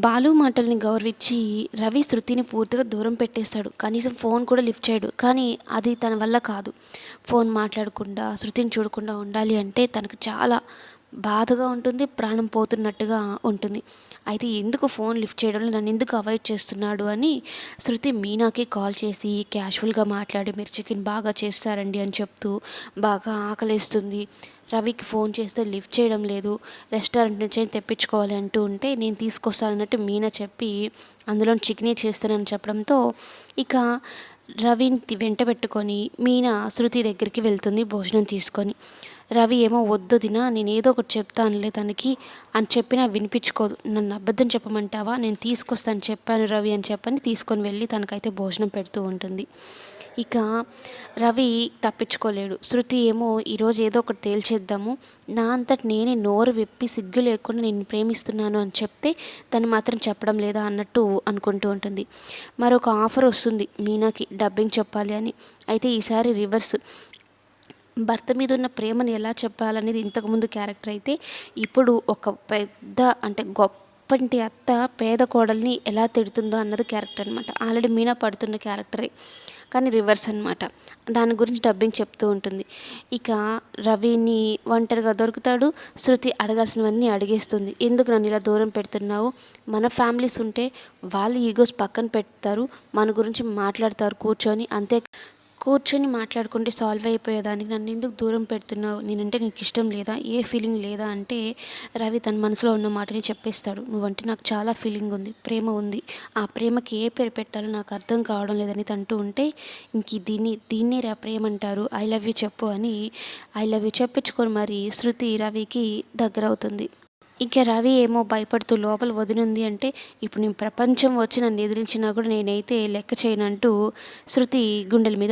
బాలు మాటల్ని గౌరవించి రవి శృతిని పూర్తిగా దూరం పెట్టేస్తాడు. కనీసం ఫోన్ కూడా లిఫ్ట్ చేయడు. కానీ అది తన వల్ల కాదు. ఫోన్ మాట్లాడకుండా, శృతిని చూడకుండా ఉండాలి అంటే తనకు చాలా బాధగా ఉంటుంది. ప్రాణం పోతున్నట్టుగా ఉంటుంది. అయితే ఎందుకు ఫోన్ లిఫ్ట్ చేయడంలో నన్ను ఎందుకు అవాయిడ్ చేస్తున్నాడు అని శృతి మీనాకి కాల్ చేసి క్యాజువల్గా మాట్లాడి, మీరు చికెన్ బాగా చేస్తారండి అని చెప్తూ బాగా ఆకలేస్తుంది, రవికి ఫోన్ చేస్తే లిఫ్ట్ చేయడం లేదు, రెస్టారెంట్ నుంచి తెప్పించుకోవాలి అంటూ ఉంటే నేను తీసుకొస్తానన్నట్టు మీనా చెప్పి అందులో చికెనే చేస్తానని చెప్పడంతో ఇక రవిని వెంట పెట్టుకొని మీనా శృతి దగ్గరికి వెళ్తుంది భోజనం తీసుకొని. రవి ఏమో వద్దు దినా, నేను ఏదో ఒకటి చెప్తానులే తనకి అని చెప్పినా వినిపించుకోదు. నన్ను అబద్ధం చెప్పమంటావా, నేను తీసుకొస్తాను చెప్పాను రవి అని చెప్పని తీసుకొని వెళ్ళి తనకైతే భోజనం పెడుతూ ఉంటుంది. ఇక రవి తప్పించుకోలేడు. శృతి ఏమో ఈరోజు ఏదో ఒకటి తేల్చేద్దాము, నా అంతటి నేనే నోరు విప్పి సిగ్గు లేకుండా నేను ప్రేమిస్తున్నాను అని చెప్తే తను మాత్రం చెప్పడం లేదా అన్నట్టు అనుకుంటూ ఉంటుంది. మరొక ఆఫర్ వస్తుంది మీనాకి డబ్బింగ్ చెప్పాలి అని. అయితే ఈసారి రివర్స్, భర్త మీద ఉన్న ప్రేమను ఎలా చెప్పాలనేది ఇంతకుముందు క్యారెక్టర్ అయితే ఇప్పుడు ఒక పెద్ద అంటే గొప్పంటి అత్త పేద కోడల్ని ఎలా తిడుతుందో అన్నది క్యారెక్టర్ అనమాట. ఆల్రెడీ మీనా పడుతున్న క్యారెక్టరే కానీ రివర్స్ అనమాట. దాని గురించి డబ్బింగ్ చెప్తూ ఉంటుంది. ఇక రవిని ఒంటరిగా దొరుకుతాడు. శృతి అడగాల్సినవన్నీ అడిగేస్తుంది. ఎందుకు నన్ను ఇలా దూరం పెడుతున్నావు, మన ఫ్యామిలీస్ ఉంటే వాళ్ళు ఈగోస్ పక్కన పెడతారు, మన గురించి మాట్లాడతారు కూర్చొని, అంతే కూర్చొని మాట్లాడుకుంటే సాల్వ్ అయిపోయేదానికి నన్ను ఎందుకు దూరం పెడుతున్నావు, నేనంటే నీకు ఇష్టం లేదా, ఏ ఫీలింగ్ లేదా అంటే రవి తన మనసులో ఉన్న మాటని చెప్పేస్తాడు. నువ్వంటే నాకు చాలా ఫీలింగ్ ఉంది, ప్రేమ ఉంది, ఆ ప్రేమకి ఏ పేరు పెట్టాలో నాకు అర్థం కావడం లేదని తంటూ ఉంటే ఇంక దీన్నే రా ప్రేమ అంటారు, ఐ లవ్ యూ చెప్పు అని ఐ లవ్ యూ చెప్పించుకొని మరి శృతి రవికి దగ్గర అవుతుంది. ఇక రవి ఏమో భయపడుతూ లోపల వదినుంది అంటే ఇప్పుడు నేను ప్రపంచం వచ్చి నన్ను ఎదిరించినా కూడా నేనైతే లెక్క చేయనంటూ శృతి గుండెల మీద